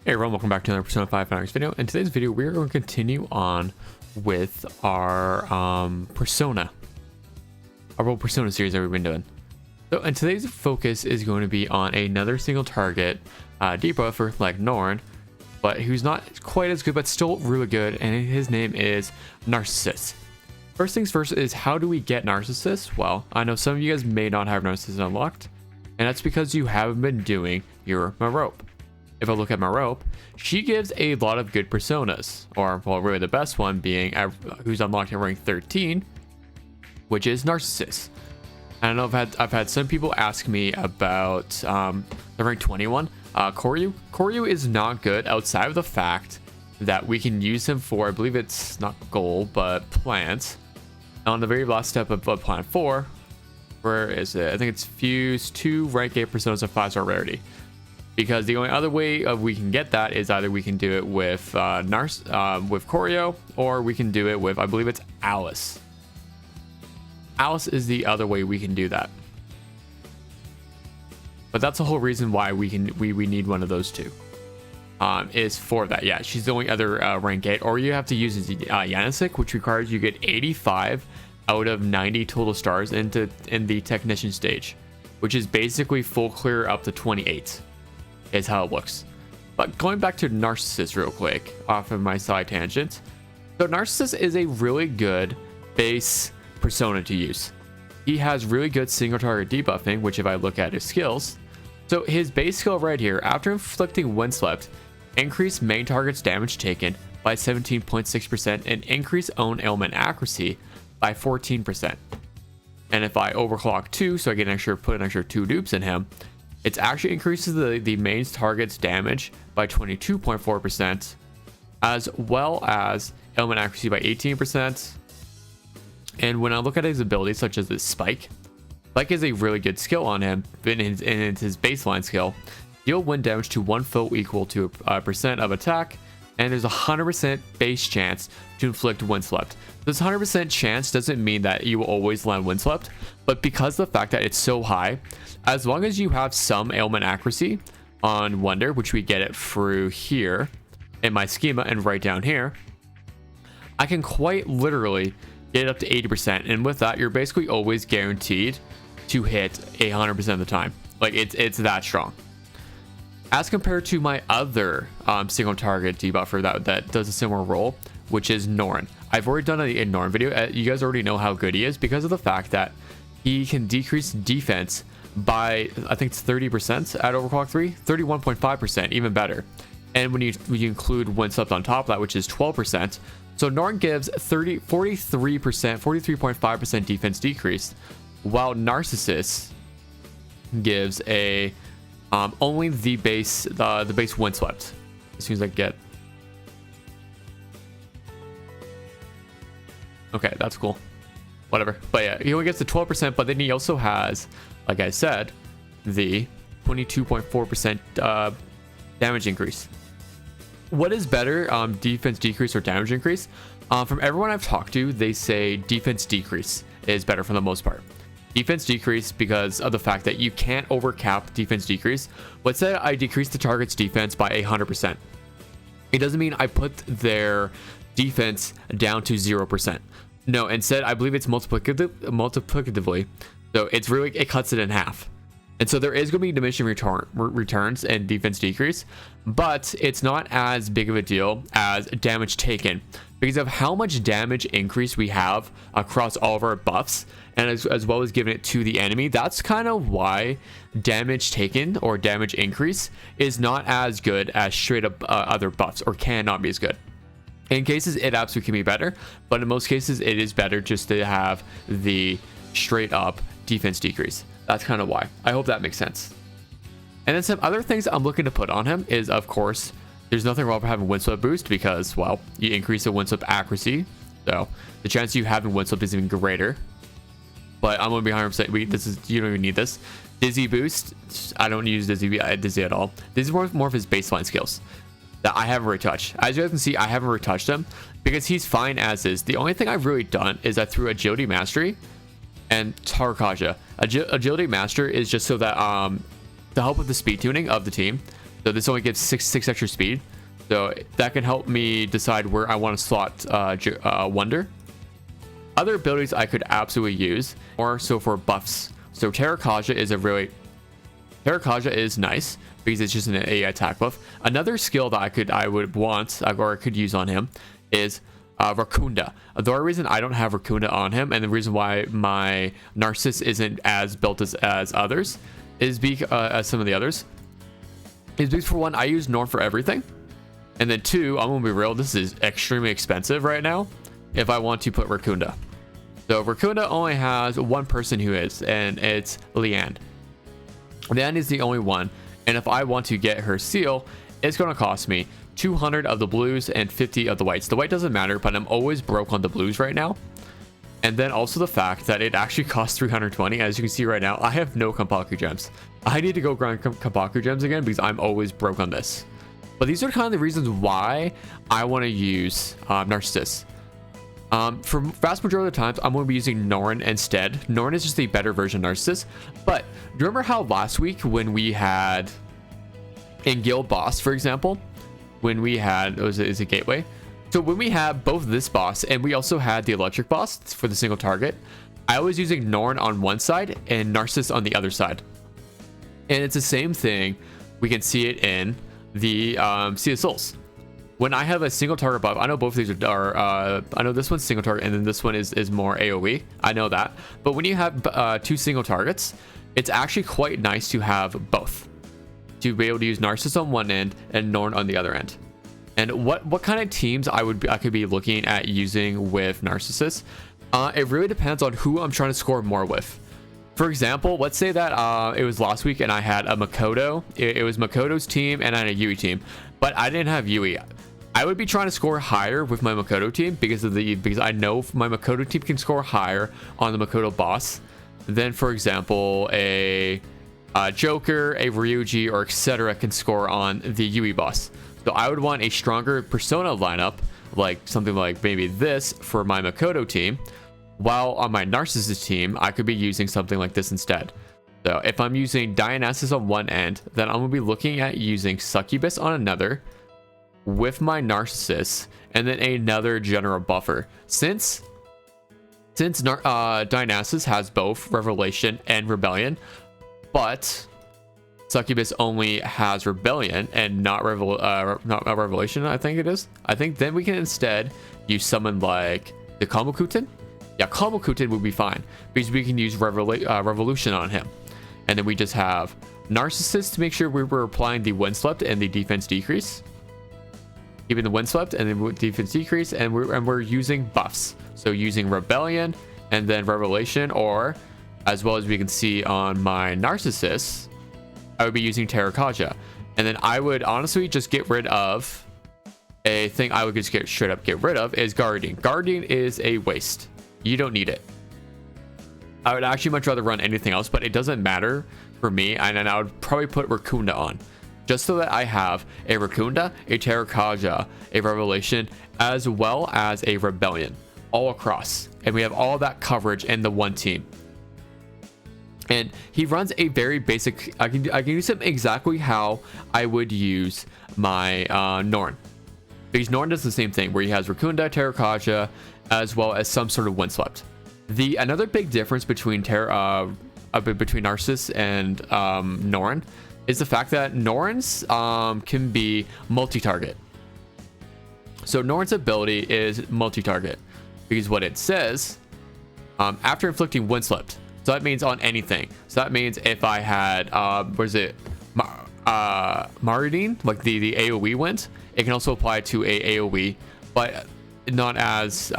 Hey everyone, welcome back to another Persona 5 Phantom X video. In today's video, we're going to continue on with our Persona, our Merope Persona series that we've been doing. So, and today's focus is going to be on another single target debuffer like Norn, but who's not quite as good, but still really good, and his name is Narcissus. First things first is, how do we get Narcissus? Well, I know some of you guys may not have Narcissus unlocked, and that's because you haven't been doing your Merope. If I look at Merope, she gives a lot of good personas, or well, really the best one being who's unlocked at rank 13, which is Narcissus. I don't know, I've had some people ask me about the rank 21 Koryu. Koryu is not good outside of the fact that we can use him for, I believe it's not gold but plants. On the very last step of plant 4, where is it? I think it's fuse 2 rank 8 personas of 5-star rarity. Because the only other way we can get that is either we can do it with with Koryu, or we can do it with, I believe it's Alice. Alice is the other way we can do that. But that's the whole reason why we need one of those two. Is for that. Yeah, she's the only other rank 8. Or you have to use Yannisik, which requires you get 85 out of 90 total stars in the technician stage, which is basically full clear up to 28. Is how it looks. But going back to Narcissus real quick off of my side tangent. So Narcissus is a really good base persona to use. He has really good single target debuffing, which if I look at his skills, so his base skill right here, after inflicting Windswept, increase main target's damage taken by 17.6% and increase own ailment accuracy by 14%. And if I overclock 2, so I get put an extra 2 dupes in him, it actually increases the main target's damage by 22.4%, as well as ailment accuracy by 18%. And when I look at his abilities, such as this Spike is a really good skill on him, in his baseline skill. Deal wind damage to 1 foe equal to a percent of attack, and there's a 100% base chance to inflict Windswept. This 100% chance doesn't mean that you will always land Windswept, but because of the fact that it's so high, as long as you have some ailment accuracy on Wonder, which we get it through here in my schema and right down here, I can quite literally get it up to 80%, and with that, you're basically always guaranteed to hit 100% of the time. Like it's that strong. As compared to my other single target debuffer that does a similar role, which is Norn. I've already done a Norn video. You guys already know how good he is because of the fact that he can decrease defense by, I think it's 30% at overclock 3, 31.5%, even better. And when you include Windswept on top of that, which is 12%, so Norn gives 43.5% defense decrease, while Narcissus gives a only the base Windswept. As soon as I get, okay, that's cool. Whatever. But yeah, he only gets the 12%, but then he also has, like I said, the 22.4% damage increase. What is better, defense decrease or damage increase? From everyone I've talked to, they say defense decrease is better for the most part. Defense decrease because of the fact that you can't overcap defense decrease. Let's say I decrease the target's defense by 100%. It doesn't mean I put their defense down to 0%. No, instead, I believe it's multiplicatively. So it's really, it cuts it in half. And so there is going to be diminishing returns and defense decrease, but it's not as big of a deal as damage taken because of how much damage increase we have across all of our buffs, and as well as giving it to the enemy. That's kind of why damage taken or damage increase is not as good as straight up other buffs, or cannot be as good. In cases, it absolutely can be better, but in most cases, it is better just to have the straight up defense decrease. That's kind of why. I hope that makes sense. And then some other things I'm looking to put on him is, of course, there's nothing wrong with having Windswept boost because, well, you increase the Windswept accuracy, so the chance you having Windswept is even greater. But I'm going to be 100%. You don't even need this. Dizzy boost. I don't use Dizzy at all. This is more of his baseline skills that I haven't retouched. As you guys can see, I haven't retouched him because he's fine as is. The only thing I've really done is I threw Agility Mastery and Tarkaja. Agility Master is just so that to help with the speed tuning of the team. So this only gives six extra speed. So that can help me decide where I want to slot Wonder. Other abilities I could absolutely use, or so for buffs. So Terrakaja is nice because it's just an AI attack buff. Another skill that I would want or I could use on him is Racunda. The only reason I don't have Racunda on him, and the reason why my Narcissus isn't as built as others, is as some of the others, is because for one, I use Norn for everything, and then two, I'm gonna be real, this is extremely expensive right now if I want to put Racunda. So Racunda only has one person who is, and it's Leanne. Leanne is the only one, and if I want to get her seal, it's gonna cost me 200 of the blues and 50 of the whites. The white doesn't matter, but I'm always broke on the blues right now. And then also the fact that it actually costs 320. As you can see right now, I have no Kampaku gems. I need to go grind Kampaku gems again because I'm always broke on this. But these are kind of the reasons why I want to use Narcissus. For vast majority of the times, I'm going to be using Norn instead. Norn is just a better version of Narcissus. But do you remember how last week when we had in Guild Boss, for example, when we had, is it Gateway? So when we had both this boss and we also had the electric boss for the single target, I was using Norn on one side and Narcissus on the other side. And it's the same thing. We can see it in the Sea of Souls. When I have a single target buff, I know both of these are I know this one's single target and then this one is more AoE. I know that. But when you have two single targets, it's actually quite nice to have both, to be able to use Narcissus on one end and Norn on the other end. And what kind of teams I could be looking at using with Narcissus? It really depends on who I'm trying to score more with. For example, let's say that it was last week and I had a Makoto. It was Makoto's team and I had a Yui team, but I didn't have Yui. I would be trying to score higher with my Makoto team because I know my Makoto team can score higher on the Makoto boss than, for example, a Joker, a Ryuji, or etc. can score on the Yui boss. So I would want a stronger Persona lineup, like something like maybe this for my Makoto team, while on my Narcissus team, I could be using something like this instead. So if I'm using Dionysus on one end, then I'm going to be looking at using Succubus on another with my Narcissus, and then another general buffer. Since Dionysus has both Revelation and Rebellion, but Succubus only has Rebellion and not Revelation, I think it is. I think then we can instead use someone like the Kamokuten. Yeah, Kamokuten would be fine because we can use Revolution on him. And then we just have Narcissus to make sure we were applying the Windswept and the defense decrease. Keeping the Windswept and the defense decrease, and we're using buffs. So using Rebellion and then Revelation, or as well as we can see on my Narcissus, I would be using Terrakaja. And then I would honestly just get rid of a thing I would just straight up get rid of is Guardian. Guardian is a waste. You don't need it. I would actually much rather run anything else, but it doesn't matter for me. And then I would probably put Racunda on, just so that I have a Racunda, a Terrakaja, a Revelation, as well as a Rebellion all across. And we have all that coverage in the one team. And he runs a very basic, I can use him exactly how I would use my Norn. Because Norn does the same thing, where he has Racunda, Terrakaja, as well as some sort of Windswept. Another big difference between Narcissus and Norn is the fact that Norn's can be multi-target. So Norn's ability is multi-target because what it says, after inflicting Windswept, so that means on anything. So that means if I had, Maridine, like the AoE wind, it can also apply to a AoE, but not as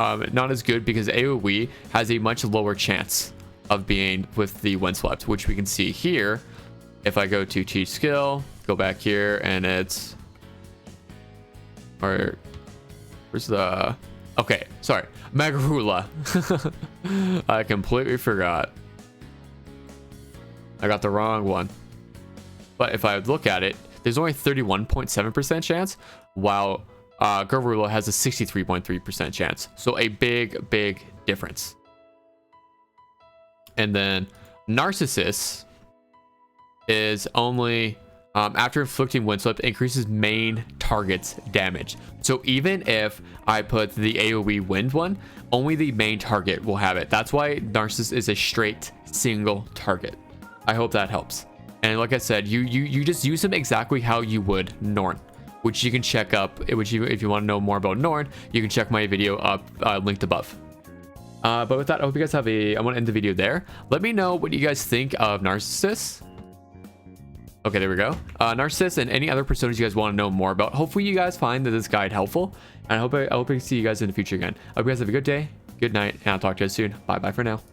good because AoE has a much lower chance of being with the Windswept, which we can see here. If I go to teach skill, go back here, and it's, or where's the, okay, sorry, Megarula. I completely forgot. I got the wrong one. But if I look at it, there's only 31.7% chance, while Garurula has a 63.3% chance. So a big difference. And then Narcissus is only After inflicting Windswept, increases main target's damage. So even if I put the AoE wind one, only the main target will have it. That's why Narcissus is a straight single target. I hope that helps. And like I said, you just use him exactly how you would Norn, which you can check up. Which if you want to know more about Norn, you can check my video up linked above. But with that, I hope you guys have I want to end the video there. Let me know what you guys think of Narcissus. Okay, there we go. Narcissus and any other personas you guys want to know more about. Hopefully you guys find this guide helpful. And I hope I see you guys in the future again. I hope you guys have a good day, good night, and I'll talk to you guys soon. Bye for now.